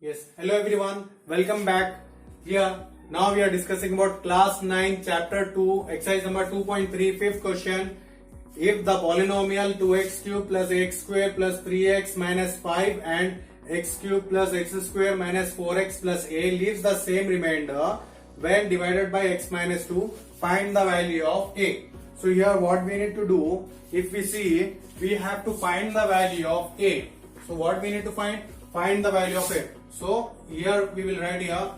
Yes, hello everyone, welcome back. Here, now we are discussing about class 9, chapter 2, exercise number 2.3, fifth question. If the polynomial 2x cube plus x square plus 3x minus 5 and x cube plus x square minus 4x plus a leaves the same remainder when divided by x minus 2, find the value of a. So here what we need to do, if we see, we have to find the value of a. So what we need to find? Find the value of a. So here we will write here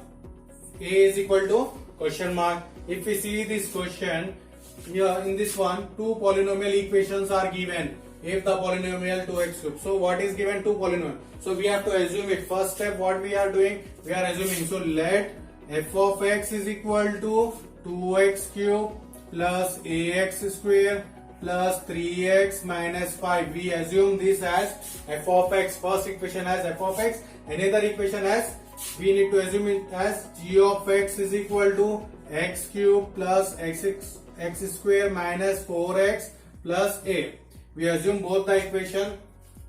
a is equal to question mark. If we see this question, here in this one, two polynomial equations are given. If the polynomial 2x cube. So what is given? Two polynomial. So we have to assume it. First step what we are doing? We are assuming. So let f of x is equal to 2x cube plus ax square plus 3x minus 5. We assume this as f of x. First equation as f of x. Another equation as, we need to assume it as g of x is equal to x cube plus x square minus 4x plus a. We assume both the equation.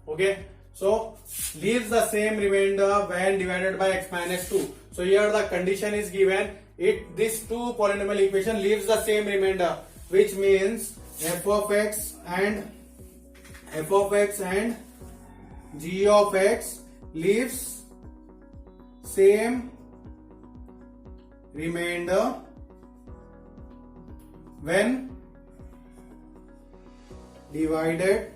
Okay. So leaves the same remainder when divided by x minus 2. So here the condition is given. This two polynomial equation leaves the same remainder, which means f of x and g of x leaves same remainder when divided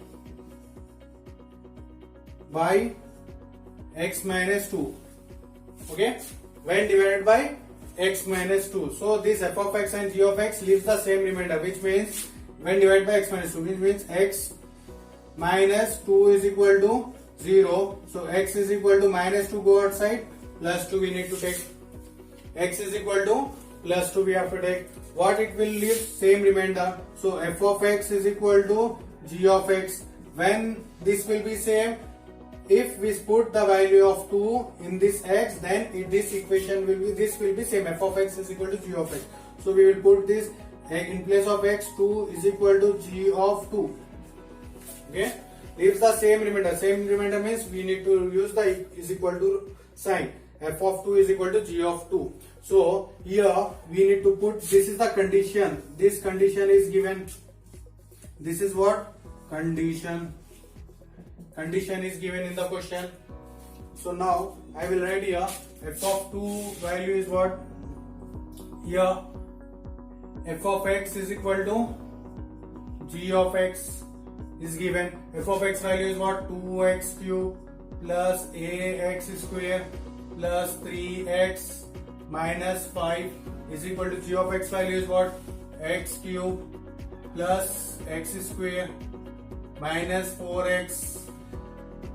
by x minus 2. Okay, when divided by x minus 2. So this f of x and g of x leaves the same remainder, which means when divided by x minus 2, which means x minus 2 is equal to 0. So x is equal to minus 2 go outside, plus 2 we need to take. X is equal to plus 2 we have to take. What it will leave? Same remainder. So f of x is equal to g of x. When this will be same, if we put the value of 2 in this x, then this equation will be, this will be same. F of x is equal to g of x. So we will put this in place of x, 2 is equal to g of 2. Okay, leaves the same remainder. Same remainder means we need to use the is equal to sign. F of 2 is equal to g of 2. So here we need to put, this is the condition. This condition is given. This is what? Condition. Condition is given in the question. So now I will write here f of 2 value is what? Here f of x is equal to g of x is given. F of x value is what? 2x cube plus ax square plus 3x minus 5 is equal to g of x value is what? X cube plus x square minus 4x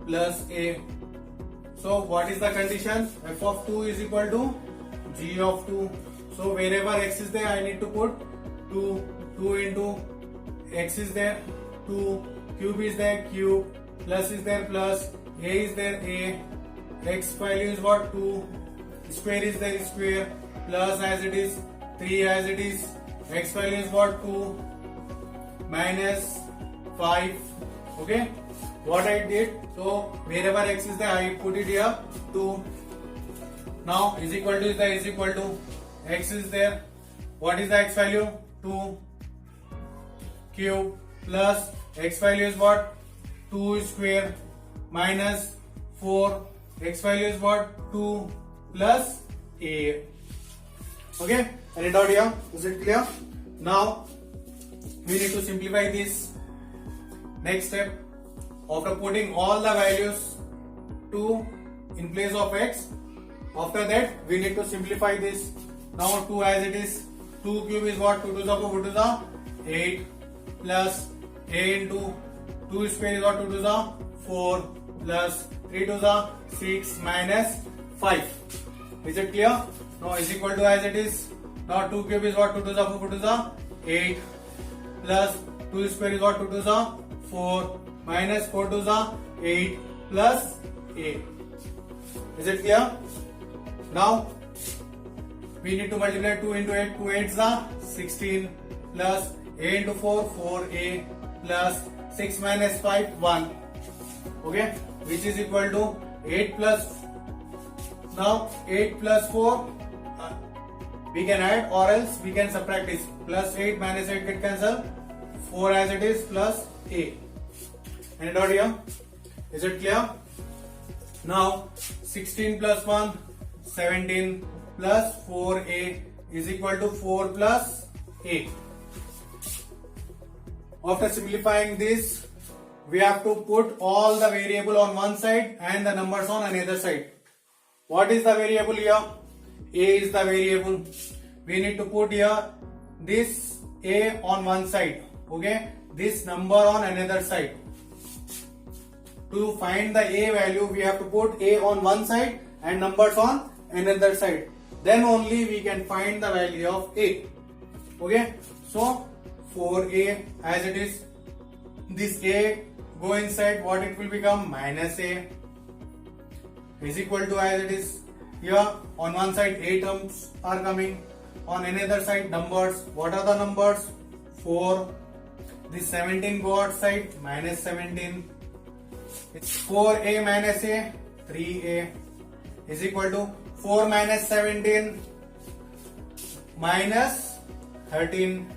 plus a. So what is the condition? F of 2 is equal to g of 2. So wherever x is there, I need to put 2 into x is there, 2, cube is there, cube, plus is there, plus, a is there, a, x value is what? 2, square is there, square, plus as it is, 3 as it is, x value is what? 2, minus 5. Okay, what I did, so wherever x is there, I put it here, 2. Now is equal to is there, is equal to, x is there, what is the x value? 2, cube, plus x value is what? 2 square, minus 4, x value is what? 2 plus a. Okay, any doubt here? Is it clear? Now we need to simplify this. Next step, after putting all the values 2 in place of x, after that we need to simplify this. Now 2 as it is, 2 cube is what? 2 to the 4 to the 8 plus a into 2 square is what? 2 to the 4 plus 3 to the 6 minus 5. Is it clear? Now is equal to as it is. Now 2 cube is what? 2 to the 4 to the 8 plus 2 square is what? 2 to the 4 minus 4 to the 8 plus a. Is it clear? Now we need to multiply 2 into 8. 2 8 is 16 plus a into 4, 4a plus 6 minus 5, 1. Okay, which is equal to 8 plus Now 8 plus 4 we can add or else we can subtract this. Plus 8 minus 8 get cancelled. 4 as it is plus a. Any doubt here? Is it clear? Now 16 plus 1 17 plus 4a is equal to 4 plus a. After simplifying this, we have to put all the variable on one side and the numbers on another side. What is the variable here? A is the variable. We need to put here this a on one side, okay, this number on another side. To find the a value, we have to put a on one side and numbers on another side. Then only we can find the value of a. Okay, so 4a as it is, this a go inside, what it will become? Minus a is equal to, as it is here, on one side a terms are coming, on another side numbers. What are the numbers? 4. This 17 go outside, minus 17. It's 4a minus a, 3a is equal to 4 minus 17 minus 13.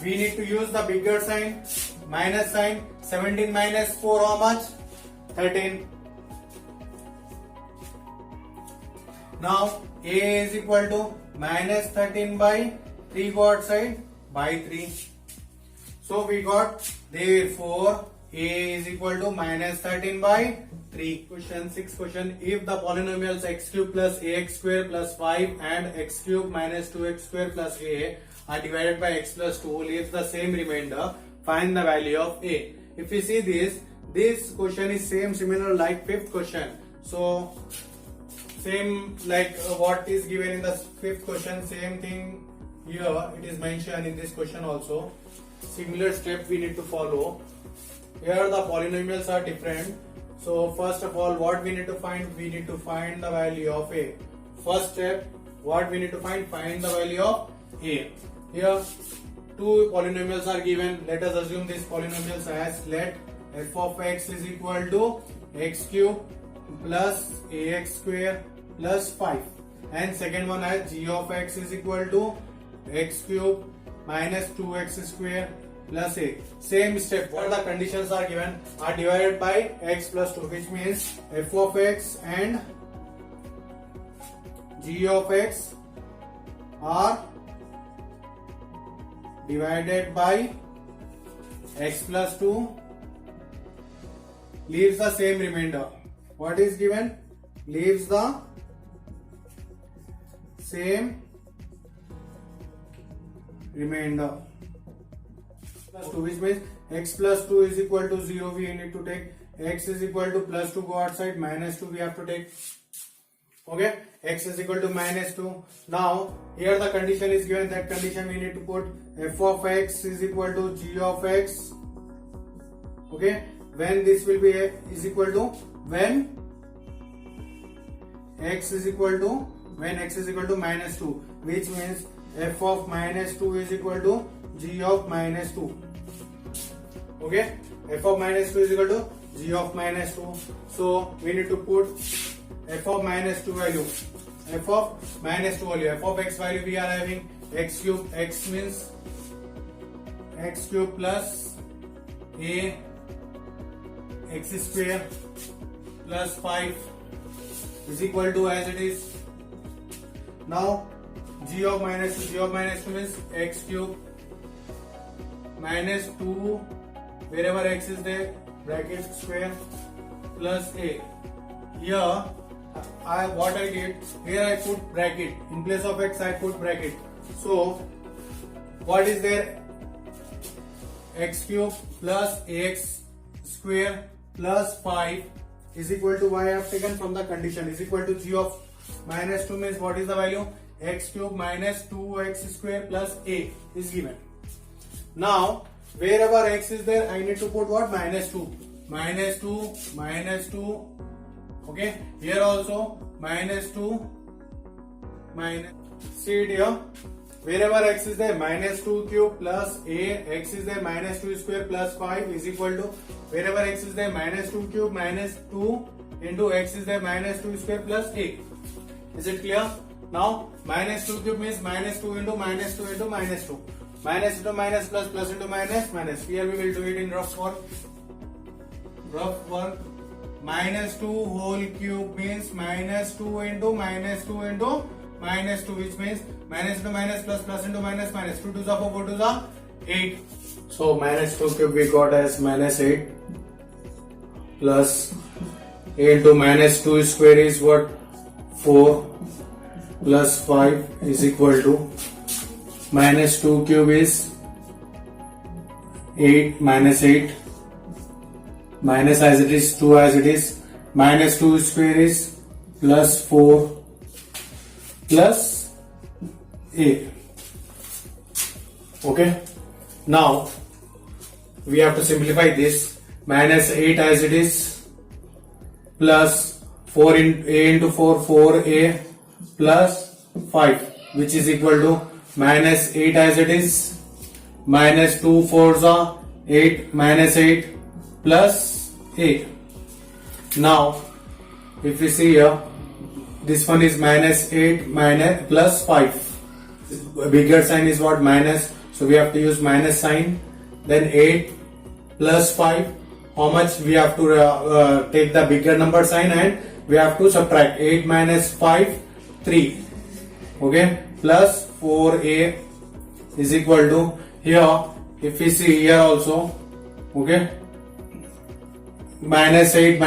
We need to use the bigger sign, minus sign. 17 minus 4 how much? 13. Now a is equal to minus 13 by 3 go outside by 3. So we got, therefore a is equal to minus 13 by 3. Question 6 question. If the polynomials x cube plus ax square plus 5 and x cube minus 2x square plus a are divided by x plus 2 leaves the same remainder, find the value of a. If you see this question is similar like fifth question. So same like what is given in the fifth question, same thing here it is mentioned in this question also. Similar step we need to follow. Here the polynomials are different. So first of all, what we need to find? We need to find the value of a. First step, what we need to find the value of a. Here two polynomials are given. Let us assume these polynomials as, let f of x is equal to x cube plus ax square plus 5, and second one as g of x is equal to x cube minus 2x square plus a. Same step, what the conditions are given are divided by x plus 2, which means f of x and g of x are divided by x plus 2 leaves the same remainder. What is given? Leaves the same remainder plus 2, which means x plus 2 is equal to 0. We need to take x is equal to plus 2 go outside, minus 2 we have to take. Okay, x is equal to minus 2. Now here the condition is given, that condition we need to put f of x is equal to g of x. Okay, when this will be is equal to when x is equal to minus 2, which means f of minus 2 is equal to g of minus 2. Okay, f of minus 2 is equal to g of minus 2. So we need to put f of minus 2 value. F of minus 2 value. F of x value we are having x cube. X means x cube plus a x square plus 5 is equal to, as it is. Now g of minus 2 means x cube minus 2 wherever x is there, bracket square plus a. Here what I did, here I put bracket, in place of x I put bracket. So what is there? X cube plus ax square plus 5 is equal to, y I have taken from the condition, is equal to g of minus 2 means what is the value? X cube minus 2x square plus a is given. Now wherever x is there I need to put what? Minus 2. Okay, here also minus 2 minus, see it here, wherever x is there minus 2 cube plus a, x is there minus 2 square plus 5 is equal to, wherever x is there minus 2 cube minus 2 into x is there minus 2 square plus a. Is it clear? Now minus 2 cube means minus 2 into minus 2 into minus 2. Minus into minus plus plus into minus minus. Here we will do it in rough work. Rough work. Minus 2 whole cube means minus 2 into minus 2 into minus 2, which means minus into minus plus plus into minus minus. 2 to the 4, 4 to the 8. So minus 2 cube we got as minus 8 plus a into minus 2 square is what? 4 plus 5 is equal to minus 2 cube is 8 minus 8 minus as it is 2 as it is minus 2 square is plus 4 plus a. Okay, now we have to simplify this. Minus 8 as it is plus 4 in a into 4 4a plus 5, which is equal to minus 8 as it is minus 2 4s are 8 minus 8 plus a. Now if we see here, this one is minus 8 minus plus 5. Bigger sign is what? Minus. So we have to use minus sign. Then 8 plus 5. How much we have to take the bigger number sign and we have to subtract. 8 minus 5, 3. Okay, plus 4a is equal to, here if we see here also, okay, minus 8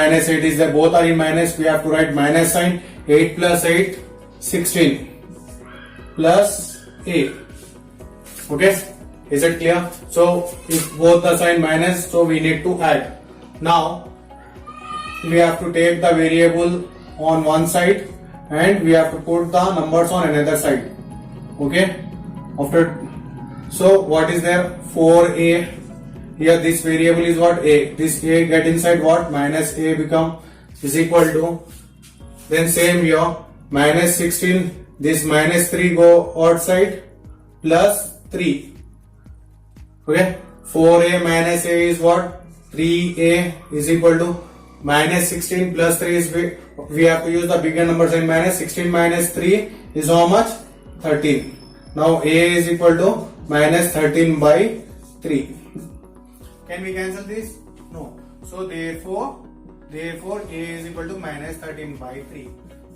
is there, both are in minus, we have to write minus sign. 8 plus 8, 16 plus a. Okay, is it clear? So if both the sign minus, so we need to add. Now we have to take the variable on one side and we have to put the numbers on another side. Okay, after, so what is there? 4a. Here this variable is what? A. This a get inside what? Minus a become is equal to, then same here, minus 16, this minus 3 go outside plus 3. Okay, 4a minus a is what? 3a is equal to minus 16 plus 3 is, we have to use the bigger number sign. Minus 16 minus 3 is how much? 13. Now a is equal to minus 13 by 3. Can we cancel this? No. So therefore a is equal to minus 13 by 3.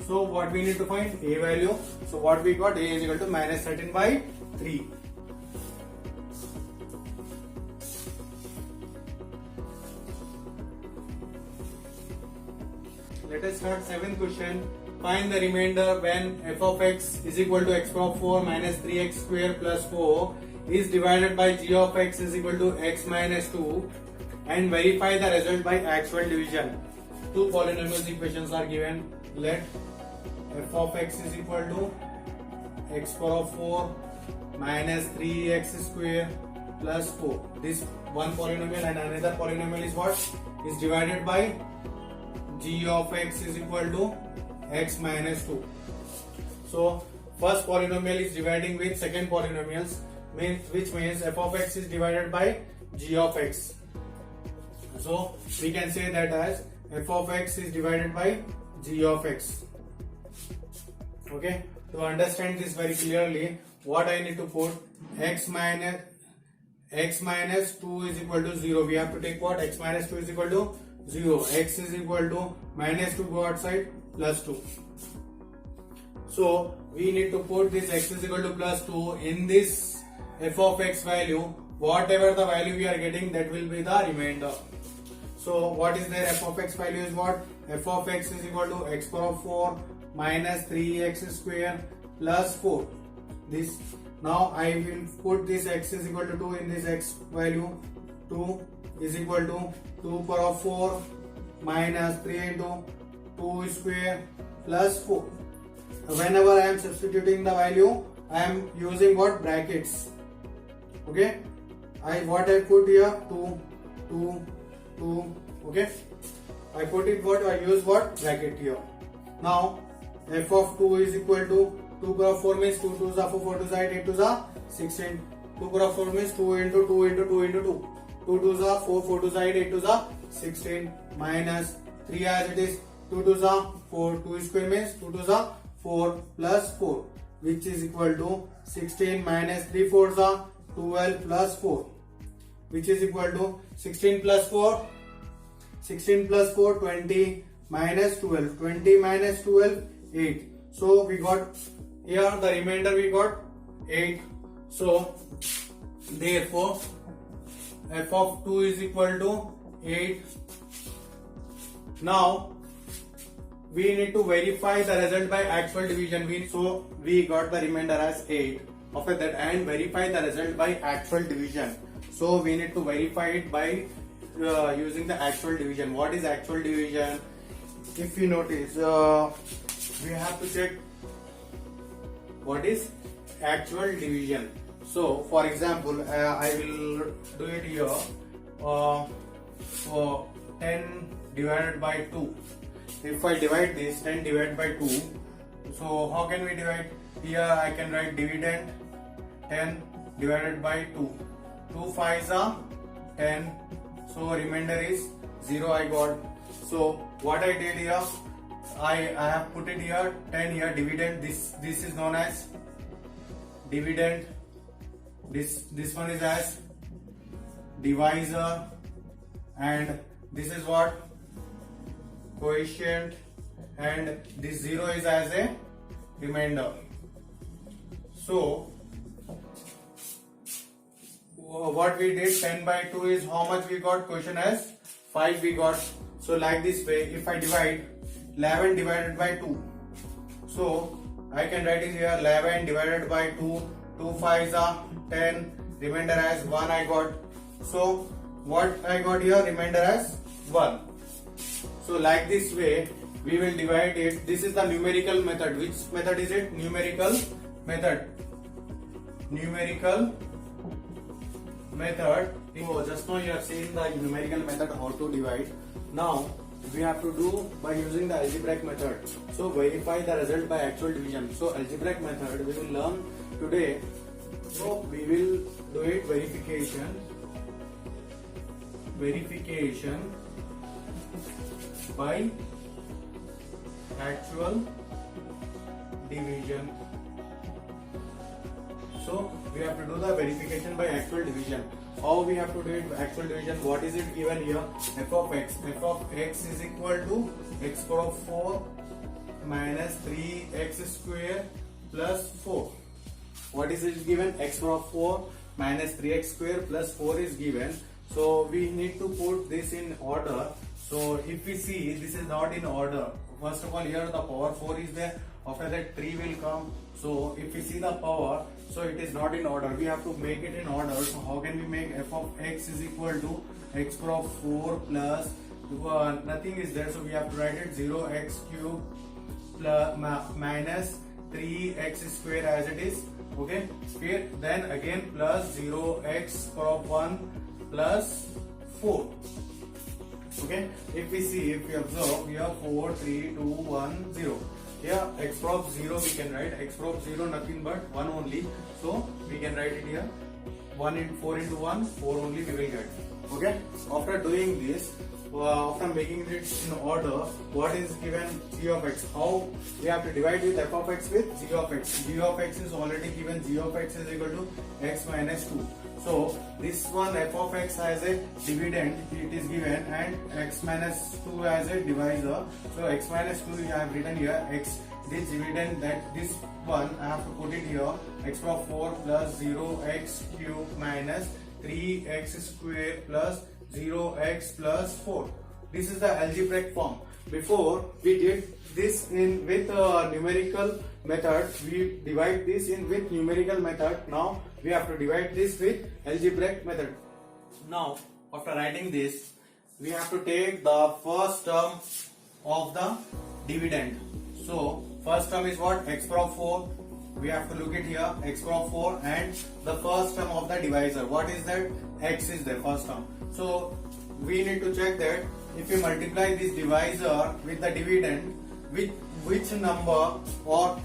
So what we need to find? A value. So what we got? A is equal to minus 13 by 3. Let us start 7th question. Find the remainder when f of x is equal to x power 4 minus 3x square plus 4 is divided by g of x is equal to x minus 2, and verify the result by actual division. Two polynomial equations are given. Let f of x is equal to x power 4 minus 3x square plus 4. This one polynomial and another polynomial is what? Is divided by g of x is equal to x minus 2. So first polynomial is dividing with second polynomials, which means f of x is divided by g of x. So we can say that as f of x is divided by g of x. Okay, to understand this very clearly, what I need to put? X minus 2 is equal to 0. We have to take what? X minus 2 is equal to 0. X is equal to minus 2 go outside plus 2. So we need to put this x is equal to plus 2 in this f of x value. Whatever the value we are getting, that will be the remainder. So what is there? F of x value is what? F of x is equal to x power 4 minus 3x square plus 4. This, now I will put this x is equal to 2 in this x value. 2 is equal to 2 power 4 minus 3 into 2 square plus 4. Whenever I am substituting the value, I am using what? Brackets. Okay, what I put here? 2, 2, 2. Okay, I put it what? I use what? Bracket here. Now f of 2 is equal to 2 power 4 means 2 2s are 4, 4 2s are 8, 8 2s are 16. 2 power 4 means 2 into 2 into 2 into 2. 2 2s are 4, 4 2s are 8, 8 2s are 16 minus 3 as it is 2 2s are 4. 2 square means 2 2s are 4 plus 4, which is equal to 16 minus 3 4s are 12 plus 4, which is equal to 16 plus 4. 16 plus 4 20 minus 12. 20 minus 12 8. So we got here the remainder we got 8. So therefore f of 2 is equal to 8. Now we need to verify the result by actual division. So we got the remainder as 8. After that, and verify the result by actual division. So we need to verify it by using the actual division. What is actual division? If you notice, we have to check what is actual division. So for example, I will do it here. So 10 divided by 2. If I divide this 10 divided by 2, so how can we divide? Here I can write dividend 10 divided by 2. 2 5s are 10. So remainder is 0 I got. So what I did here, I have put it here 10 here, dividend. This is known as dividend. This one is as divisor, and this is what? Quotient, and this 0 is as a remainder. So what we did, 10 by 2 is how much we got? Quotient as 5 we got. So like this way, if I divide 11 divided by 2, so I can write it here 11 divided by 2. 2 5s are 10, remainder as 1 I got. So what I got here? Remainder as 1. So like this way we will divide it. This is the numerical method. Which method is it? Numerical method. Numerical method. So just now you have seen the numerical method how to divide. Now we have to do by using the algebraic method. So verify the result by actual division. So algebraic method we will learn today. So we will do it verification by actual division. So we have to do the verification by actual division. How we have to do it by actual division? What is it given here? F of x. F of x is equal to x power 4 minus 3x square plus 4. What is it given? X power 4 minus 3x square plus 4 is given. So we need to put this in order. So if we see, this is not in order. First of all, here the power 4 is there. After that 3 will come. So if we see the power, so it is not in order. We have to make it in order. So how can we make f of x is equal to x power 4 plus nothing is there. So we have to write it 0x cube plus minus 3x square as it is. Okay. Here then again plus 0x power 1 plus 4. Okay, if we see, if we observe, we have 4, 3, 2, 1, 0. Here x prop 0 we can write, x prop 0 nothing but 1 only. So we can write it here 1 into 4 into 1, 4 only we will get. Okay, after doing this, after making it in order, what is given g of x? How we have to divide with f of x with g of x? G of x is already given, g of x is equal to x minus 2. So this one f of x has a dividend, it is given, and x minus 2 as a divisor. So x minus 2 I have written here, x, this dividend, that this one I have to put it here, x power 4 plus 0x cube minus 3x square plus 0x plus 4. This is the algebraic form. Before we did this in with numerical method, we divide this in with numerical method. Now we have to divide this with algebraic method. Now after writing this, we have to take the first term of the dividend. So first term is what? X power 4. We have to look at here, x power 4, and the first term of the divisor. What is that? X is the first term. So we need to check that if you multiply this divisor with the dividend, with which number or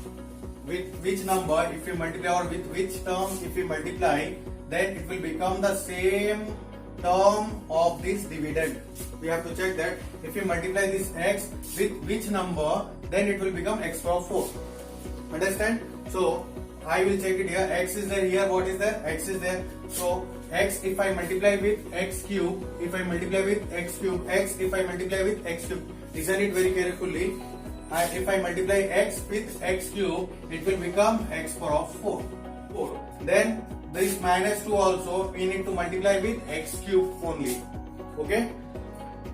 with which number if you multiply, or with which term if you multiply, then it will become the same term of this dividend. We have to check that if we multiply this x with which number, then it will become x power 4. Understand? So I will check it here. X is there here. What is there? X is there. So x if I multiply with x cube, if I multiply with x cube, x if I multiply with x cube. Listen it very carefully. If I multiply x with x cube, it will become x power 4. Then this minus 2 also we need to multiply with x cube only. Okay.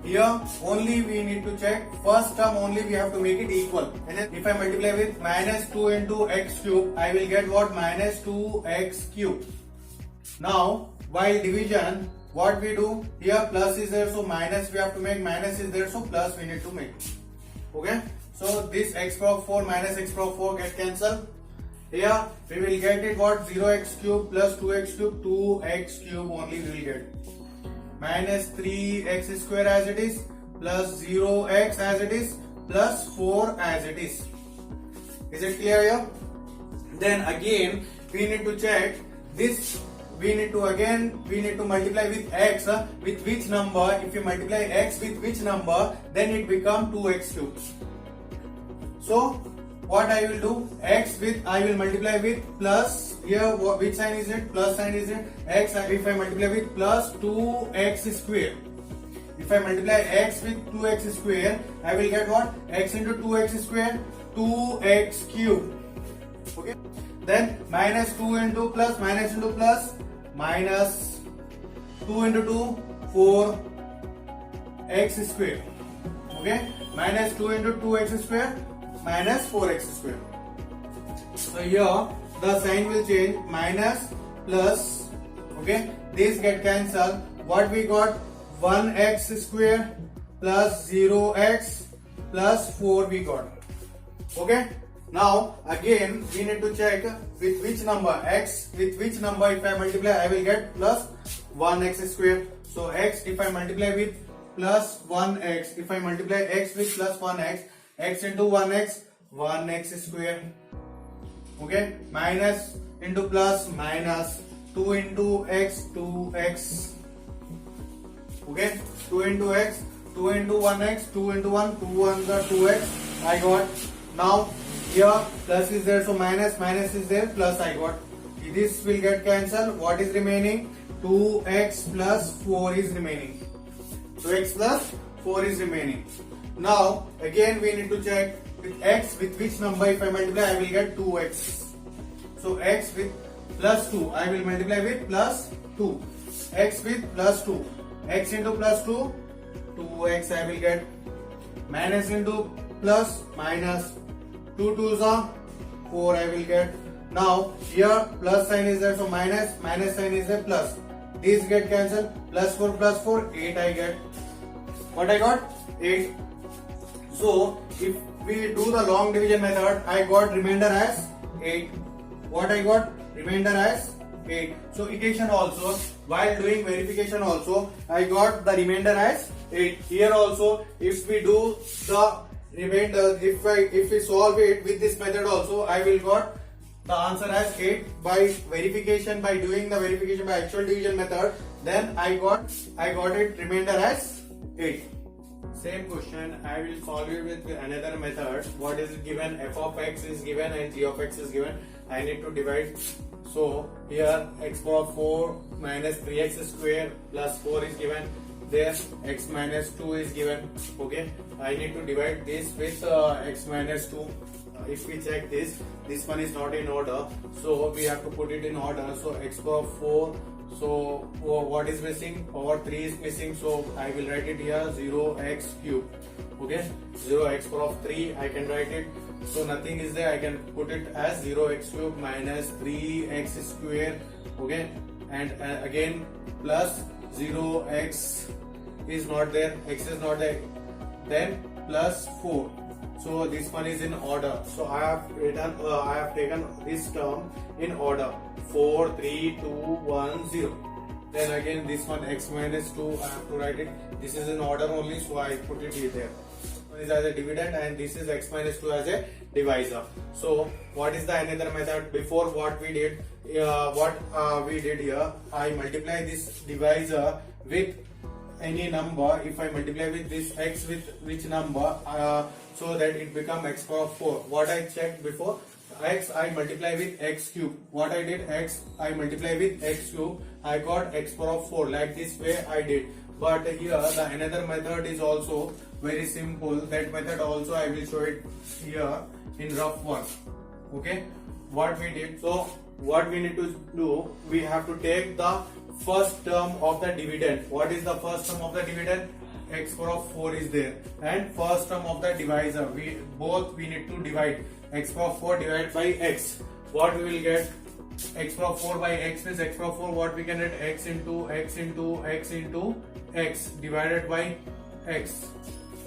Here only we need to check first term only, we have to make it equal. And then if I multiply with minus 2 into x cube, I will get what? Minus 2x cube. Now while division, what we do here, plus is there, so minus we have to make, minus is there, so plus we need to make. Okay. So this x power 4 minus x power 4 get cancelled. Here we will get it what? 0x cube plus 2x cube, 2x cube only we will get. Minus 3x square as it is, plus 0x as it is, plus 4 as it is. Is it clear here? Then again we need to check this. We need to multiply with x with which number. If you multiply x with which number, then it become 2x cubed. So what I will do, x with, I will multiply with plus, here which sign is it? Plus sign is it? X, if I multiply with plus 2x square. If I multiply x with 2x square, I will get what? X into 2x square, 2x cube. Okay. Then minus 2 into plus, minus into plus, minus 2 into 2, 4x square. Okay. Minus 2 into 2x square, minus 4x square. So here the sign will change, minus plus. Okay, this get cancelled. What we got? 1x square plus 0x plus 4 we got. Okay. Now again we need to check with which number, x with which number if I multiply, I will get plus 1x square. So x if I multiply with plus 1x, if I multiply x with plus 1x, x into 1x, 1x square. Okay, minus into plus, minus 2 into x, 2x. Okay, 2 into x, 2 into 1x, 2 into 1, 2 1 the 2x I got. Now here plus is there, so minus, minus is there, plus I got. This will get cancelled. What is remaining? 2x plus 4 is remaining. 2x plus 4 is remaining. Now again we need to check with x with which number if I multiply, I will get 2x. So x with plus 2, I will multiply with plus 2. X with plus 2, x into plus 2, 2x I will get. Minus into plus, minus 2 2s are 4 I will get. Now here plus sign is there, so minus, minus sign is there, plus. These get cancelled. Plus 4, 8 I get. What I got? 8. So if we do the long division method, I got remainder as 8. What I got? Remainder as 8. So equation also, while doing verification also, I got the remainder as 8. Here also, if we do the remainder, if we solve it with this method also, I will got the answer as 8 by verification, by doing the verification by actual division method. Then I got it remainder as 8. Same question, I will solve it with another method. What is given? F of x is given and g of x is given. I need to divide. So here x power 4 minus 3x square plus 4 is given. There x minus 2 is given. Okay, I need to divide this with x minus 2. If we check this one is not in order, so we have to put it in order. So x power 4. So what is missing? Power 3 is missing. So I will write it here 0x cube. Okay, 0x power of 3 I can write it. So nothing is there. I can put it as 0x cube minus 3x square. Okay, and again plus 0x is not there. X is not there. Then plus 4. So this one is in order. So I have taken this term in order. 4, 3, 2, 1, 0. Then again this one x minus 2 I have to write it. This is in order only, so I put it here there. This is as a dividend and this is x minus 2 as a divisor. So what is the another method? Before what we did, here I multiply this divisor with any number, if I multiply with this x with which number, so that it become x power 4. What I checked before, x I multiply with x cube. What I did, x I multiply with x cube, I got x power 4. Like this way I did. But here the another method is also very simple. That method also I will show it here in rough one. Okay, what we did, so what we need to do, we have to take the first term of the dividend. What is the first term of the dividend? X power 4 is there, and first term of the divisor, we need to divide. X power 4 divided by x, what we will get? X power 4 by x is x power 4, what we can get? X into x into x into x divided by x.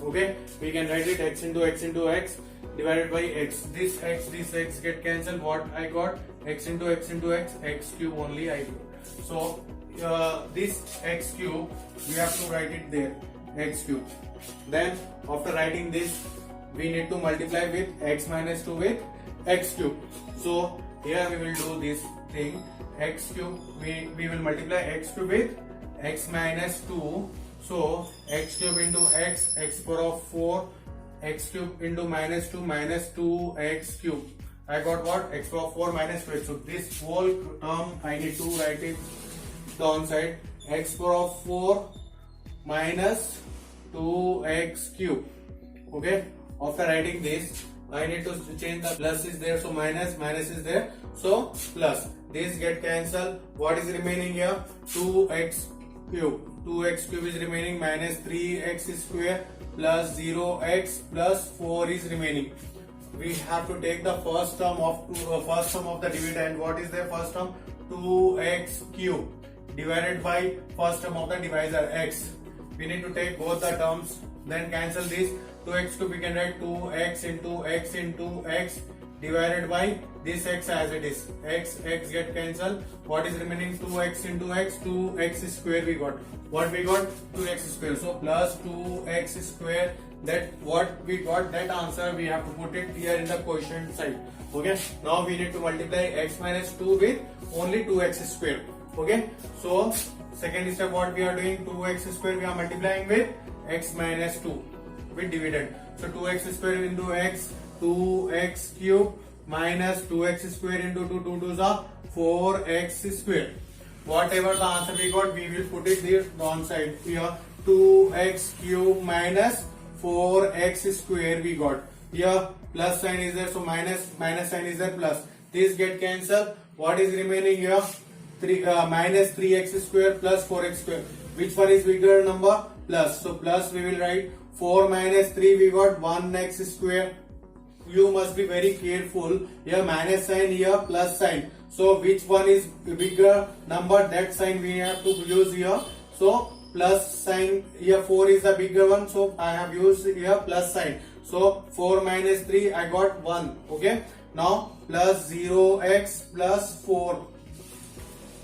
Okay, we can write it x into x into x divided by x. This x get cancelled. What I got? X into x into x, x cube only I got. So this x cube, we have to write it there, x cube. Then after writing this, we need to multiply with x minus 2 with x cube. So here we will do this thing, x cube, we will multiply x cube with x minus 2. So x cube into x, x power of 4, x cube into minus 2 x cube. I got what? X power 4 minus 2. So this whole term I need to write it down side, x power of 4 minus 2x cube. Okay, after writing this, I need to change the plus is there, so minus is there, so plus. This get cancelled. What is remaining here? 2x cube. 2x cube is remaining, minus 3x square plus 0x plus 4 is remaining. We have to take the first term of the dividend. What is the first term? 2x cube divided by first term of the divisor x. We need to take both the terms, then cancel this. 2x cube we can write 2x into x divided by this x as it is. X get cancelled. What is remaining? 2x into x, 2x square we got. What we got? 2x square. So plus 2x square. That what we got, that answer we have to put it here in the quotient side. Okay. Now we need to multiply x minus 2 with only 2x square. Okay. So second step, what we are doing? 2x square we are multiplying with x minus 2 with dividend. So 2x square into x, 2x cube minus 2x square into 2 2 is 4x square. Whatever the answer we got, we will put it there down side here. 2x cube minus 4x square we got. Here plus sign is there, so minus sign is there, plus. This get cancelled. What is remaining here? Minus 3x square plus 4x square. Which one is bigger number? Plus. So plus we will write 4 minus 3 we got 1x square. You must be very careful. Here minus sign, here plus sign. So which one is bigger number? That sign we have to use here. So plus sign, here 4 is the bigger one, so I have used here plus sign. So 4 minus 3 I got 1. Okay. Now plus 0x plus 4.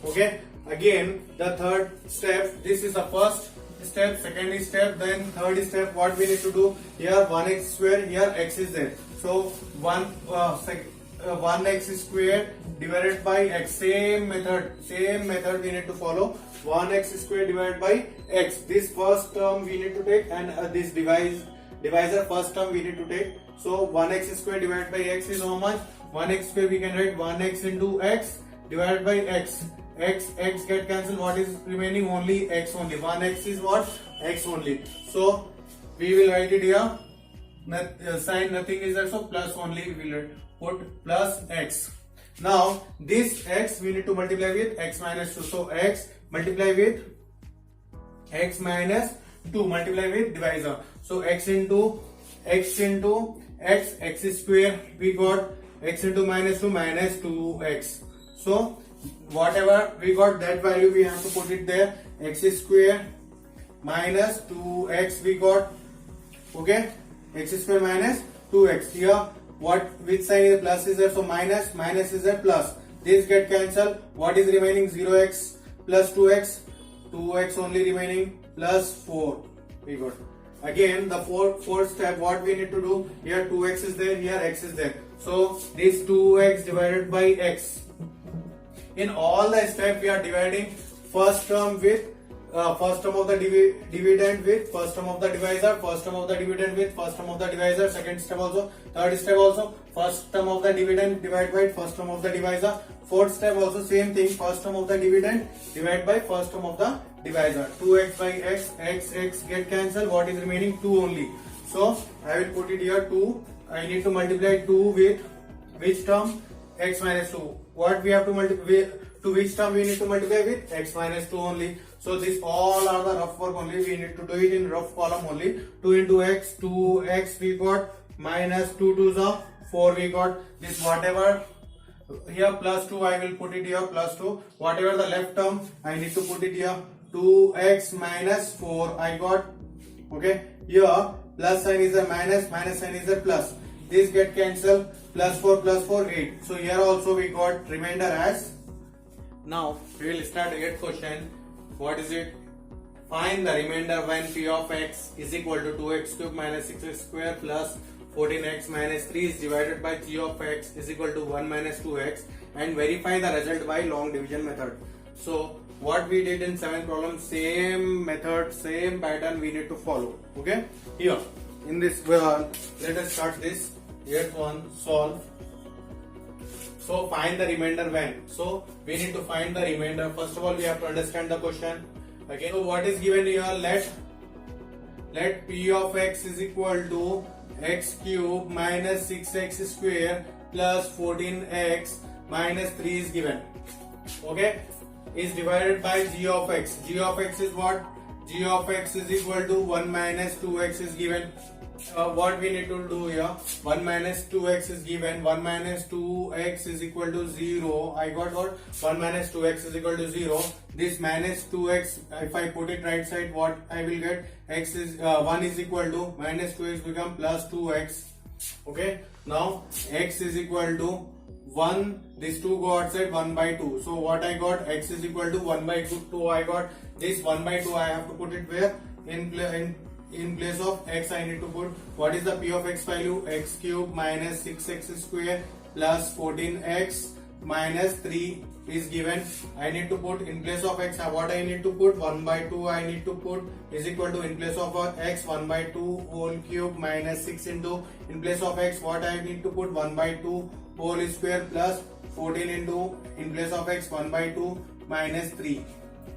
Okay. Again the third step. This is the first step, second step, then third step. What we need to do? Here 1x square, here x is there. So 1x square divided by x. Same method we need to follow. 1x square divided by x. This first term we need to take, and this divisor first term we need to take. So 1x square divided by x is how much? 1x square we can write 1x into x divided by x. X get cancelled. What is remaining? Only x only. 1x is what? X only. So we will write it here. Sign nothing is there, so plus only we will put plus x. Now this x we need to multiply with x minus 2. So x multiply with x minus 2, multiply with divisor. So x into x square we got, x into minus 2 minus 2x. So whatever we got, that value we have to put it there. X square minus 2x we got. Okay, x square minus 2x. Here which side is plus is there, so minus is there, plus. This get cancelled. What is remaining? 0x plus 2x only remaining, plus 4 we got. Again the fourth step, what we need to do? Here 2x is there, here x is there. So this 2x divided by x. In all the steps we are dividing first term with first term of the dividend with first term of the divisor, first term of the dividend with first term of the divisor, second step also, third step also, first term of the dividend divided by first term of the divisor, fourth step also same thing, first term of the dividend divided by first term of the divisor. 2x by x get cancelled, what is remaining? 2 only. So I will put it here 2. I need to multiply 2 with which term? X minus 2. What we have to multiply? To which term we need to multiply with? X minus 2 only. So this all are the rough work only. We need to do it in rough column only. 2 into x, 2x we got, minus 2 to the 4 we got. This whatever here plus 2 I will put it here plus 2. Whatever the left term I need to put it here. 2x minus 4 I got. Okay. Here plus sign is a minus, minus sign is a plus. This get cancelled. Plus 4, 8. So here also we got remainder as. Now we will start 8th question. What is it? Find the remainder when p of x is equal to 2x cube minus 6x square plus 14x minus 3 is divided by g of x is equal to 1 minus 2x, and verify the result by long division method. So what we did in 7th problem, same method, same pattern we need to follow. Okay. Here in this let us start this. 8th one, solve. So find the remainder when. So we need to find the remainder. First of all, we have to understand the question. Okay. So what is given here? Let p of x is equal to x cube minus 6x square plus 14x minus 3 is given. Okay. Is divided by g of x. G of x is what? G of x is equal to 1 minus 2x is given. What we need to do here? 1 minus 2x is given. 1 minus 2x is equal to 0. I got what? 1 minus 2x is equal to 0. This minus 2x, if I put it right side, what I will get? X is 1 is equal to minus 2x become plus 2x. Okay. Now x is equal to 1. This 2 go outside, 1 by 2. So what I got? X is equal to 1 by 2. I got this 1 by 2. I have to put it where? In place of x I need to put, what is the p of x value? X cube minus 6x square plus 14x minus 3 is given. I need to put in place of x, what I need to put? 1 by 2 I need to put is equal to in place of x 1 by 2 whole cube minus 6 into in place of x, what I need to put? 1 by 2 whole square plus 14 into in place of x 1 by 2 minus 3.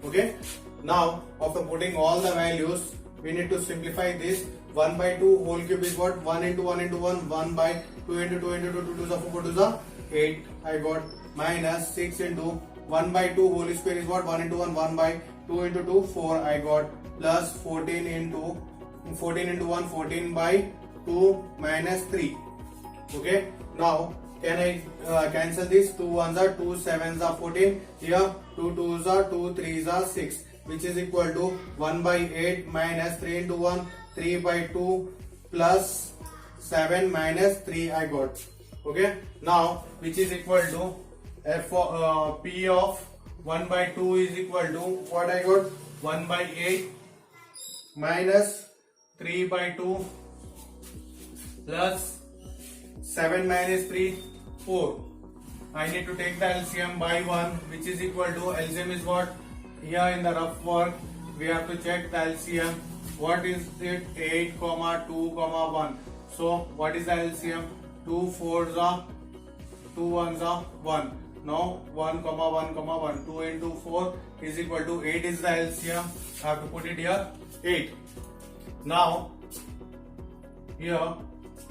Okay. Now after putting all the values, we need to simplify this. 1 by 2 whole cube is what? 1 into 1 into 1, 1 by 2 into 2 into 2, 2 to the 4 to the 8 I got, minus 6 into 1 by 2 whole square is what? 1 into 1, 1 by 2 into 2, 4 I got, plus 14 into 1, 14 by 2 minus 3. Okay. Now can I cancel this? 2 1s are 2, 7s are 14. Here 2 2s are 2, 3s are 6. Which is equal to 1 by 8 minus 3 into 1, 3 by 2 plus 7 minus 3 I got. Okay. Now which is equal to p of 1 by 2 is equal to what I got? 1 by 8 minus 3 by 2 plus 7 minus 3, 4. I need to take the LCM by 1, which is equal to LCM is what? Here in the rough work we have to check the LCM. What is it? 8, 2, 1. So what is the LCM? 2 4s are 2 1s are 1. Now 1, 1, 1. 2 into 4 is equal to 8 is the LCM. I have to put it here 8. Now here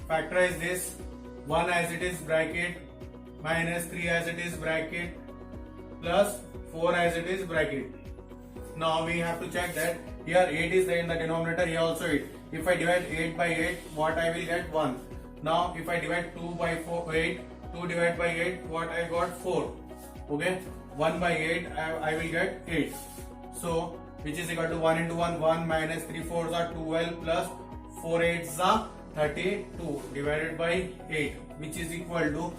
factorize this. 1 as it is bracket minus 3 as it is bracket plus 4 as it is bracket. Now we have to check that here 8 is there in the denominator, here also 8. If I divide 8 by 8, what I will get? 1. Now if I divide 2 by 8, 2 divided by 8, what I got? 4. Okay. 1 by 8, I will get 8. So which is equal to 1 into 1, 1 minus 3 4s are 12 plus 4 8s are 32 divided by 8, which is equal to,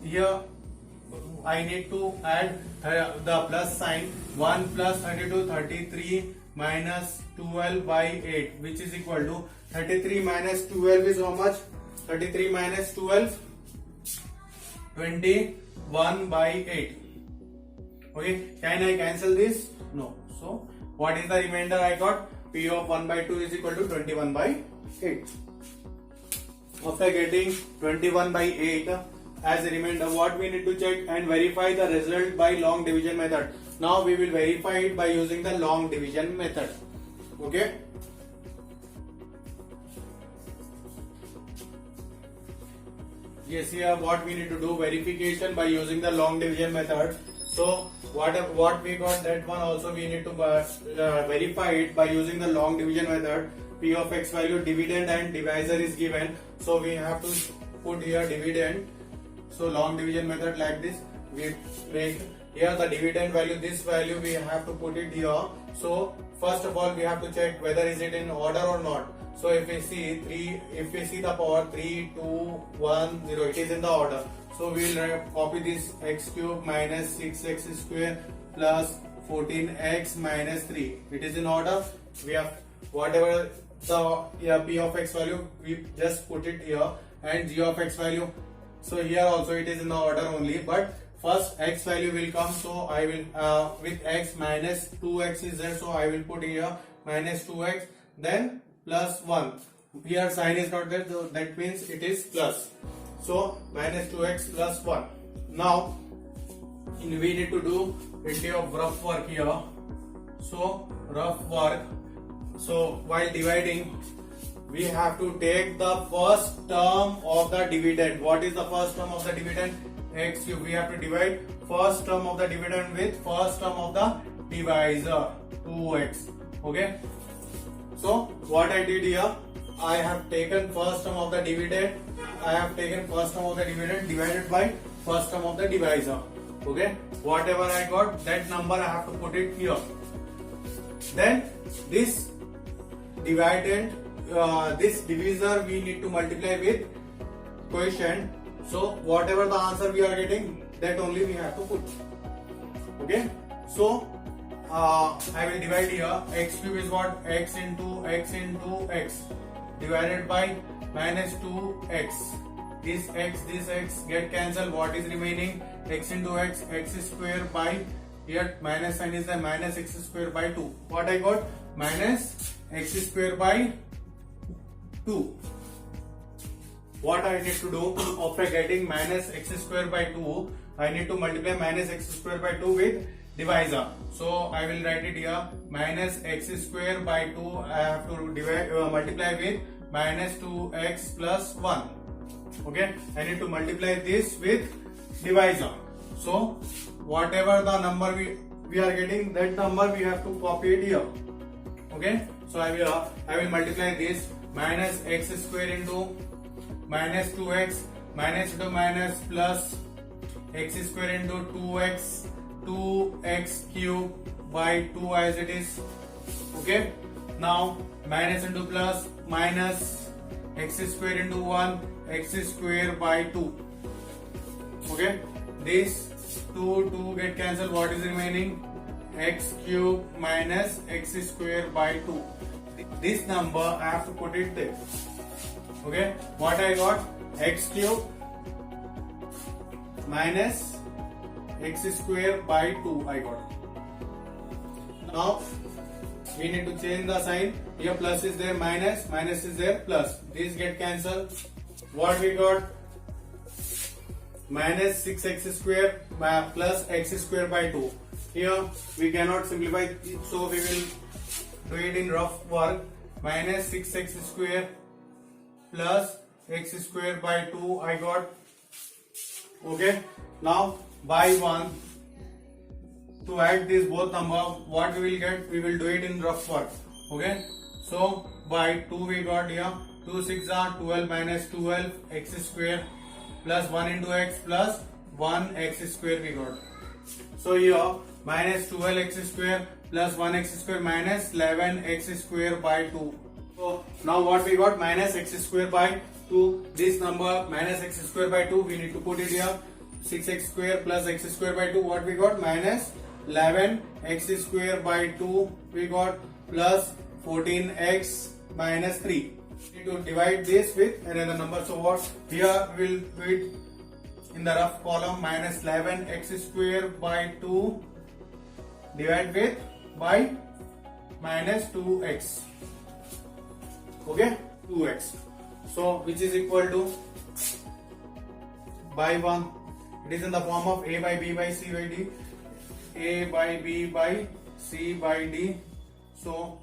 here I need to add the plus sign. 1 plus 32, 33 minus 12 by 8, which is equal to 33 minus 12 is how much? 33 minus 12, 21 by 8. Okay, can I cancel this? No. So What is the remainder I got? P of 1 by 2 is equal to 21 by 8. After getting 21 by 8 as a remainder, what we need to check and verify the result by long division method. Now we will verify it by using the long division method. Okay. Yes, here what we need to do, verification by using the long division method. So what we got, that one also we need to verify it by using the long division method. P of x value, dividend and divisor is given, so we have to put here dividend. So long division method like this, we make here the dividend value, this value we have to put it here. So first of all we have to check whether is it in order or not. So if we see the power 3, 2, 1, 0, it is in the order. So we will copy this x cube minus 6x square plus 14x minus 3. It is in order. We have whatever the p of x value, we just put it here, and g of x value. So here also it is in the order only, but first x value will come. So I will with x minus 2x is there, so I will put here minus 2x, then plus 1. Here sign is not there, so that means it is plus. So minus 2x plus 1. Now we need to do plenty of rough work here. So rough work. So while dividing, we have to take the first term of the dividend. What is the first term of the dividend? X cube. We have to divide first term of the dividend with first term of the divisor, 2x. Okay. So what I did here, I have taken first term of the dividend. I have taken first term of the dividend divided by first term of the divisor. Okay. Whatever I got, that number I have to put it here. Then this dividend, this divisor we need to multiply with quotient. So whatever the answer we are getting, that only we have to put. Okay. So I will divide here. X cube is what? X into x divided by minus 2x. This x get cancelled. What is remaining? X into x square by, here minus sign is the minus x square by 2. What I got? Minus x square by 2. What I need to do after getting minus x square by 2, I need to multiply minus x square by 2 with divisor. So I will write it here, minus x square by 2 I have to divide multiply with minus 2x plus 1. Okay, I need to multiply this with divisor. So whatever the number we are getting, that number we have to copy it here. Okay, so I will multiply this minus x square into minus 2x minus into minus plus x square into 2x cube by 2 as it is. Okay, now minus into plus minus x square into 1 x square by 2. Okay, this 2 get cancelled. What is remaining? X cube minus x square by 2. This number I have to put it there. Okay, what I got? X cube minus x square by 2 I got. Now we need to change the sign. Here plus is there, minus is there, plus. These get cancelled. What we got? Minus 6x square plus x square by 2. Here we cannot simplify it, so we will do it in rough work. Minus 6x square plus x square by 2 I got. Okay, now by 1, to add these both number, what we will get, we will do it in rough work. Okay, so by 2 we got here 2 6 are 12 minus 12 x square plus 1 into x plus 1 x square we got. So here minus 12 x square plus 1 x square minus 11 x square by 2. So now what we got? Minus x square by 2. This number minus x square by 2 we need to put it here. 6x square plus x square by 2. What we got? Minus 11 x square by 2 we got plus 14x minus 3. We need to divide this with another number. So what? Here we will do it in the rough column. Minus 11 x square by 2 divide with by minus 2x. Okay, 2x. So which is equal to by 1. It is in the form of a by b by c by d. A by b by c by d. So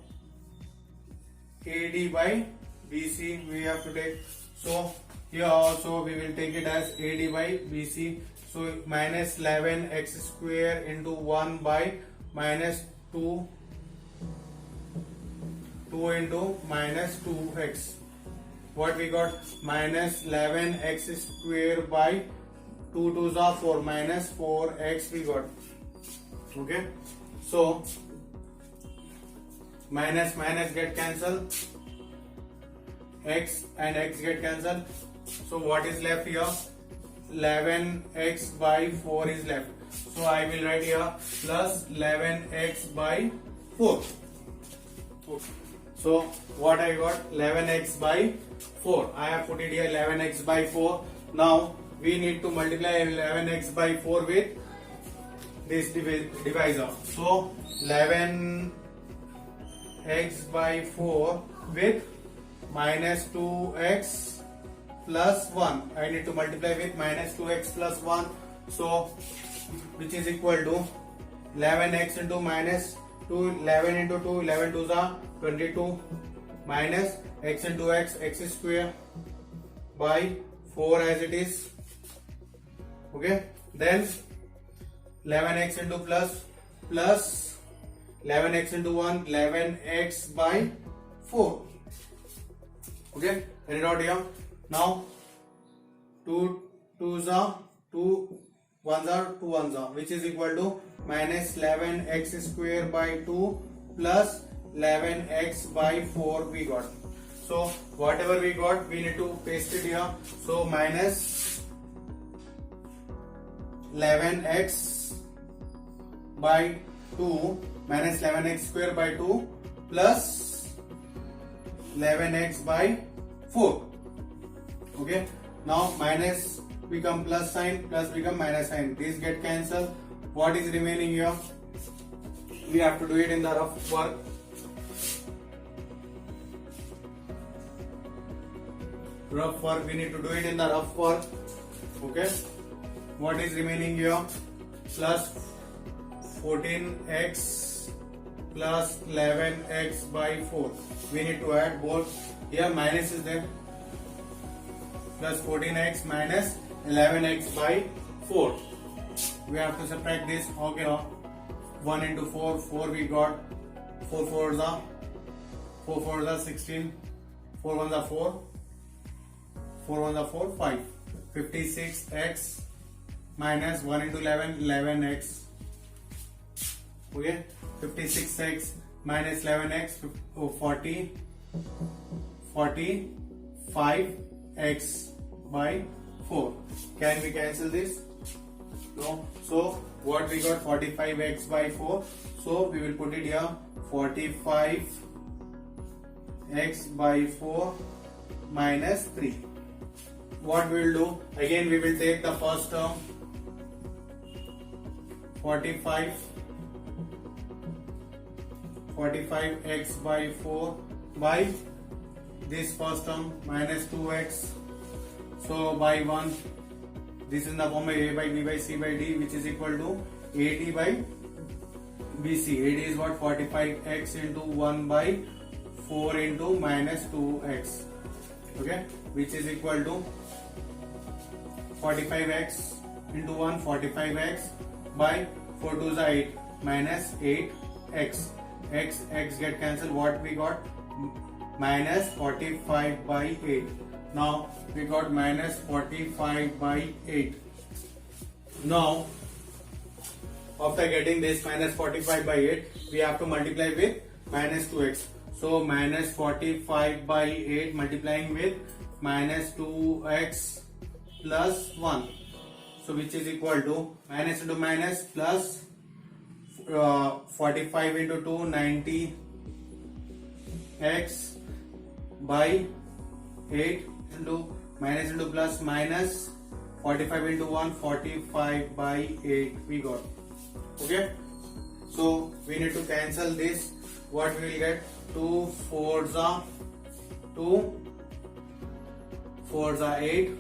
AD by BC we have to take. So here also we will take it as AD by BC. So minus 11x square into 1 by minus 2 into minus 2x. What we got? Minus 11x square by 2 2s are 4, minus 4x we got. Okay, so minus minus get cancelled, x and x get cancelled. So what is left here? 11x by 4 is left. So I will write here plus 11x by 4. Okay. So what I got? 11x by 4. I have put it here 11x by 4. Now we need to multiply 11x by 4 with this divisor. So 11x by 4 with minus 2x plus 1. I need to multiply with minus 2x plus 1. So which is equal to 11x into minus 2, 11 into 2, 11 2s are 22, minus x into x square by 4 as it is. Okay, then 11x into plus 11x into 1, 11x by 4. Okay, write it out here. Now 2 2s are 2 1s are 2 1s are, which is equal to minus 11x square by 2 plus 11x by 4 we got. So whatever we got, we need to paste it here. So minus 11x by 2 minus 11x square by 2 plus 11x by 4. Okay, now minus become plus sign, plus become minus sign. These get cancelled. What is remaining here? We have to do it in the rough work. Rough work, we need to do it in the rough work. Okay, what is remaining here? Plus 14x plus 11x by 4. We need to add both. Here minus is there. Plus 14x minus 11x by 4. We have to subtract this. Okay, now 1 into 4, 4 we got. 4 4s are 16. 4 1s are 4. 4 1s are 4, 5. 56x minus 1 into 11, 11x. Okay, 56x minus 11x, 45x by 4. Can we cancel this? No. So what we got? 45x by 4. So we will put it here. 45x by 4 minus 3. What we will do? Again we will take the first term. 45x by 4 by this first term minus 2x. So by 1, this is the form of a by b by c by d, which is equal to AD by BC. AD is what? 45x into 1 by 4 into minus 2x. Okay, which is equal to 45x into 1, 45x by 4 2s are 8 minus 8x. X get cancelled. What we got? Minus 45 by 8. Now we got minus 45 by 8. Now after getting this minus 45 by 8, we have to multiply with minus 2x. So minus 45 by 8 multiplying with minus 2x plus 1. So which is equal to minus into minus plus 45 into 2, 90x by 8 into minus into plus minus 45 into 1, 45 by 8 we got. Okay, so we need to cancel this. what we will get? 2 4s are 2, 4s are 8,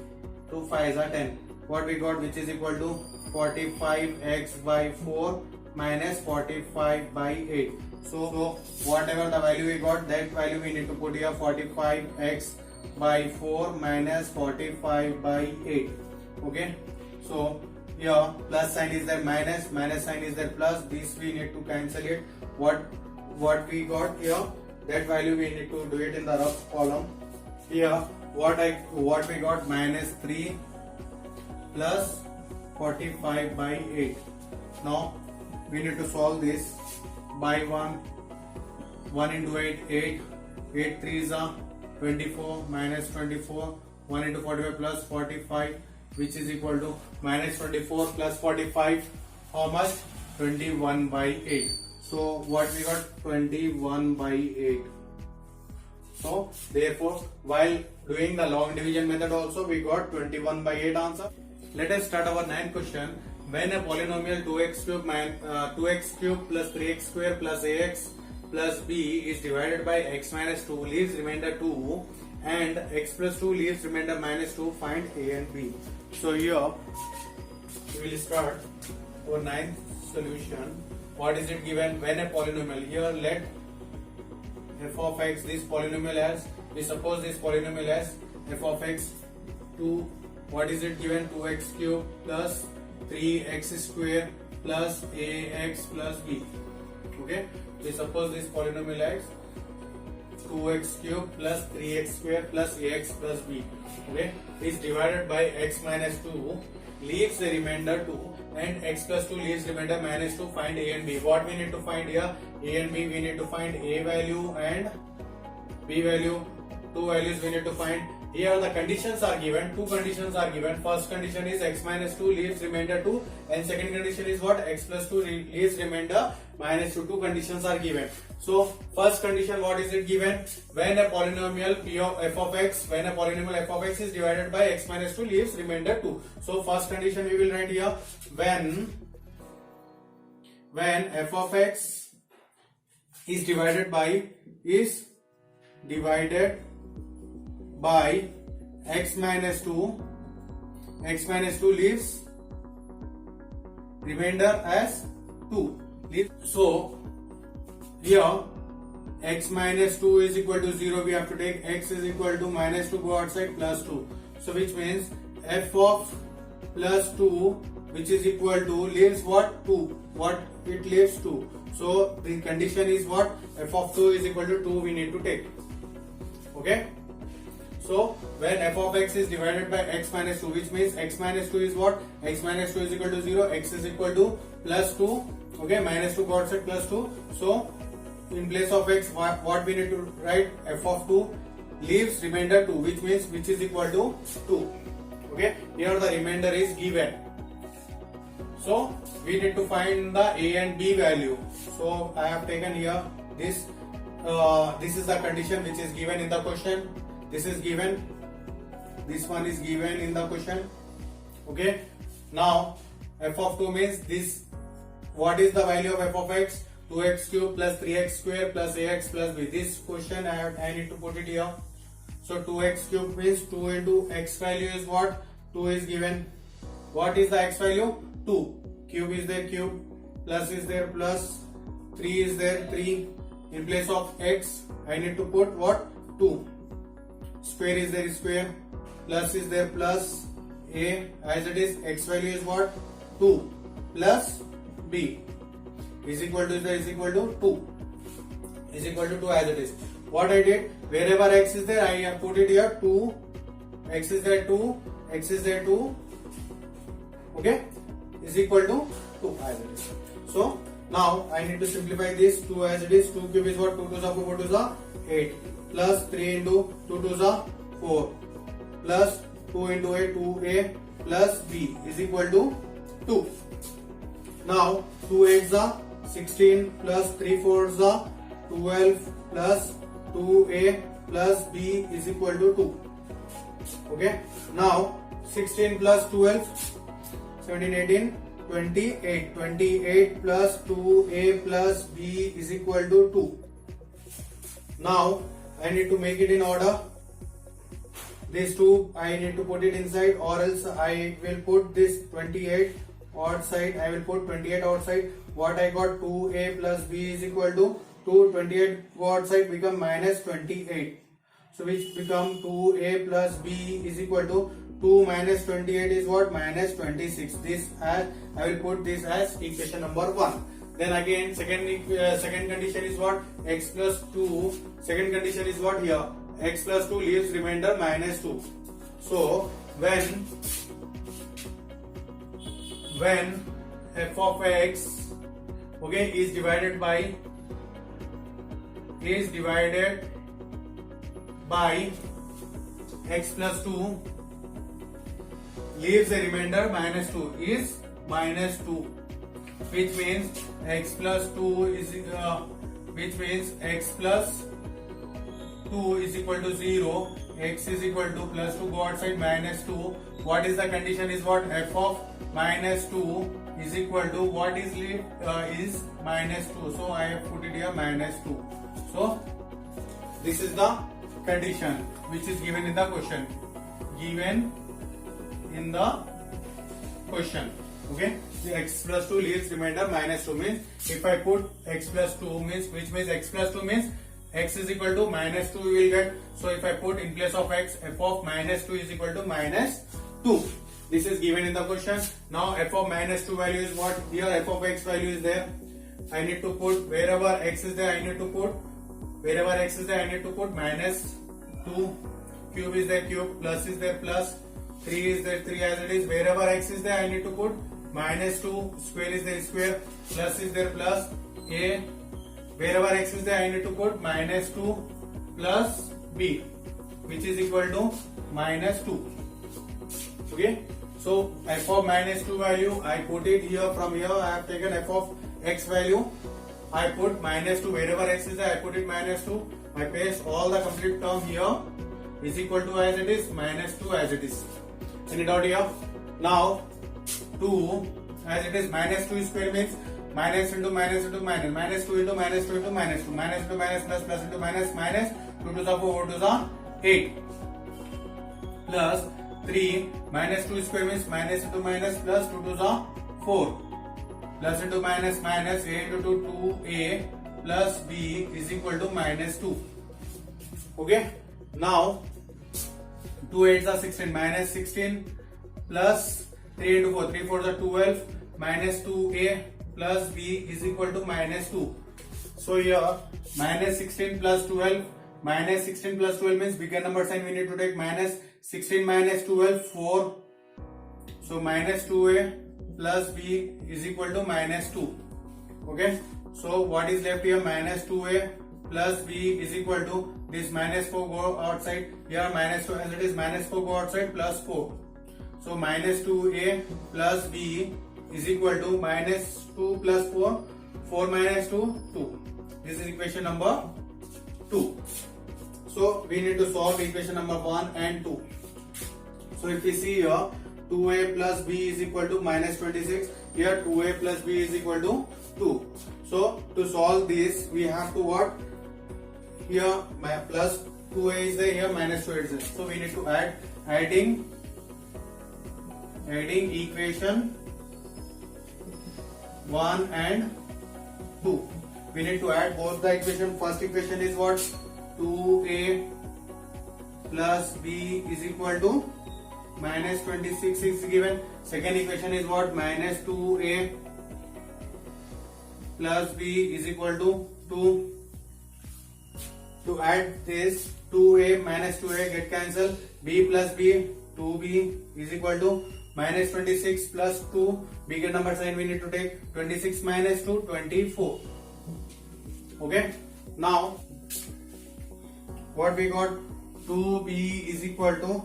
2 5s are 10. What we got, which is equal to 45x by 4 minus 45 by 8. So whatever the value we got, that value we need to put here, 45x by 4 minus 45 by 8. Okay, so here plus sign is there, minus sign is there, plus. This we need to cancel it. What we got here, that value we need to do it in the rough column. Here what we got, minus 3 plus 45 by 8. Now we need to solve this by 1 into 8, 8 3s are 24, minus 24, 1 into 45 plus 45, which is equal to minus 24 plus 45, how much? 21 by 8. So what we got? 21 by 8. So therefore, while doing the long division method also, we got 21 by 8 answer. Let us start our ninth question. When a polynomial 2x cube plus 3x square plus ax plus b is divided by x minus 2, leaves remainder 2, and x plus 2 leaves remainder minus 2, find a and b. So here we will start our ninth solution. What is it given? When a polynomial, here let f of x, this polynomial as, we suppose this polynomial as f of x 2, what is it given? 2x cube plus 3x square plus ax plus b. Okay, we suppose this polynomial as 2x cube plus 3x square plus ax plus b. Okay, is divided by x minus 2, leaves the remainder 2, and x plus 2 leaves remainder minus 2, find a and b. What we need to find here? A and b, we need to find a value and b value. Two values we need to find. Here the conditions are given, two conditions are given. First condition is x minus 2 leaves remainder 2, and second condition is what? X plus 2 leaves remainder minus 2. Two conditions are given. So first condition, what is it given? When a polynomial p of f of x, when a polynomial f of x is divided by x minus 2 leaves remainder 2. So first condition we will write here, when f of x is divided by x minus 2, x minus 2 leaves remainder as 2. So here x minus 2 is equal to 0, we have to take x is equal to minus 2, go outside, plus 2. So which means f of plus 2, which is equal to, leaves what? 2. What it leaves? 2. So the condition is what? F of 2 is equal to 2 we need to take. Okay. So when f of x is divided by x minus 2, which means x minus 2 is what? X minus 2 is equal to 0, x is equal to plus 2. Okay, minus 2 got set, plus 2. So in place of x, what we need to write? F of 2 leaves remainder 2, which means which is equal to 2. Okay, here the remainder is given. So we need to find the a and b value. So I have taken here this. This is the condition which is given in the question. This is given. This one is given in the question. Okay. Now f of 2 means this. What is the value of f of x? 2x cube plus 3x square plus ax plus b. This question I need to put it here. So 2x cube means 2 into x value is what? 2 is given. What is the x value? 2. Cube is there, cube. Plus is there, plus. 3 is there, 3. In place of x, I need to put what? 2. Square is there, square. Plus is there, plus. A, as it is, x value is what? 2. Plus b is equal to, is equal to 2. Is equal to 2 as it is. What I did, wherever x is there, I have put it here 2. X is there 2. X is there 2. Okay, is equal to 2 as it is. So now I need to simplify this. 2 as it is. 2 cube is what? 2 2s are 4, 2s are 8. Plus 3 into 2 2s are 4. Plus 2 into 8, 2a plus b is equal to 2. Now 2 8s are 16 plus 3 4s are 12 plus 2a plus b is equal to 2. Okay. Now 16 plus 12, 17, 18, 28. 28 plus 2a plus b is equal to 2. Now I need to make it in order. These two I need to put it inside, or else I will put this 28 outside. I will put 28 outside. What I got, 2a plus b is equal to 28 go outside become minus 28. So which become 2a plus b is equal to 2 minus 28 is what? Minus 26. This as I will put this as equation number 1. Then again second condition is what? X plus 2. Second condition is what here? X plus 2 leaves remainder minus 2. So when f of x, okay, is divided by x plus 2 leaves a remainder minus 2 is minus 2, which means x plus 2 is x plus 2 is equal to 0, x is equal to plus 2 go outside minus 2. What is the condition is what? F of minus 2 is equal to what is left is minus 2. So I have put it here minus 2. So this is the condition which is given in the question. Okay, the x plus 2 leaves remainder minus 2 means if I put x plus 2 means which means x plus 2 means x is equal to minus 2 we will get. So if I put in place of x, f of minus 2 is equal to minus 2. This is given in the question. Now f of minus 2 value is what? Here f of x value is there. I need to put wherever x is there, I need to put minus 2. Cube is there, cube. Plus is there, plus. 3 is there, 3 as it is. Wherever x is there, I need to put minus 2. Square is there, square. Plus is there, plus. A. Wherever x is there, I need to put minus 2 plus b, which is equal to minus 2. Okay. So f of minus 2 value, I put it here. From here, I have taken f of x value. I put minus 2. Wherever x is there, I put it minus 2. I paste all the complete term here is equal to as it is, minus 2 as it is. Any doubt here? Now 2 as it is, minus 2 square means minus into minus into minus, minus 2 into minus 2 into minus 2, minus into minus plus, plus into minus, minus 2 to the 4 to the 8 plus 3 minus 2 square means minus into minus plus 2 to the 4 plus into minus minus a into 2a plus b is equal to minus 2. Okay. Now 2 8s are 16, minus 16 plus 3 into 4, 3 4s are 12 minus 2a plus b is equal to minus 2. So here minus 16 plus 12, minus 16 plus 12 means bigger number sign we need to take. Minus 16 minus 12, 4. So minus 2a plus b is equal to minus 2. Okay. So what is left here? Minus 2a plus b is equal to this minus 4 go outside. Here minus 2 as it is, minus 4 go outside plus 4. So minus 2a plus b is equal to minus 2 plus 4. 4 minus 2, 2. This is equation number 2. So we need to solve equation number 1 and 2. So if we see here, 2a plus b is equal to minus 26. Here 2a plus b is equal to 2. So to solve this, we have to what? Here my plus 2a is there, here minus 2a is there. So we need to adding equation 1 and 2. We need to add both the equation. First equation is what? 2a plus b is equal to minus 26 is given. Second equation is what? Minus 2a plus b is equal to 2. To add this, 2a minus 2a get cancelled. B plus b, 2b is equal to minus 26 plus 2. Bigger number sign we need to take. 26 minus 2, 24. Okay. Now what we got? 2b is equal to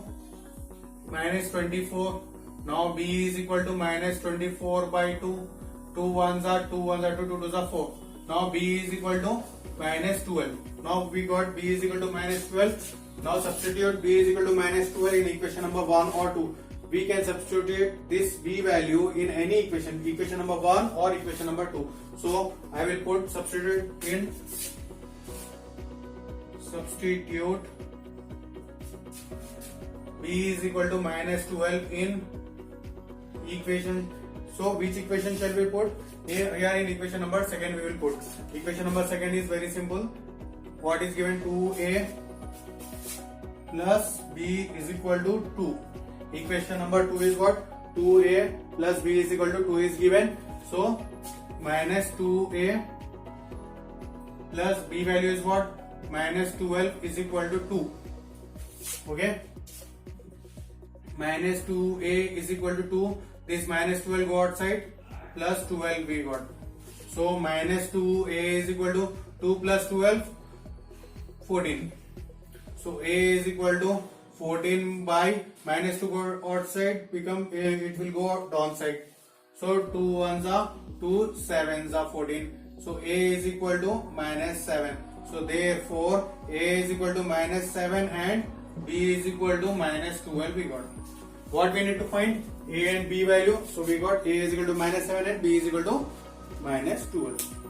minus 24. Now b is equal to minus 24 by 2. 2 1s are 2 1s are 2, 2 2s are 4. Now b is equal to minus 12. Now we got b is equal to minus 12. Now substitute b is equal to minus 12 in equation number 1 or 2. We can substitute this b value in any equation, equation number 1 or equation number 2. So I will put substitute in substitute b is equal to minus 12 in equation. So which equation shall we put? Here in equation number second we will put. Equation number second is very simple. What is given? 2a plus b is equal to 2. Equation number 2 is what? 2a plus b is equal to 2 is given. So minus 2a plus b value is what? Minus 12 is equal to 2. Okay. Minus 2a is equal to 2. This minus 12 go outside, plus 12 we got. So minus 2a is equal to 2 plus 12, 14. So a is equal to 14 by minus 2 go outside, become it will go downside. So 2 ones are 2, 7s are 14. So a is equal to minus 7. So therefore a is equal to minus 7 and b is equal to minus 12 we got. What we need to find? A and b value. So we got a is equal to minus 7 and b is equal to minus 12.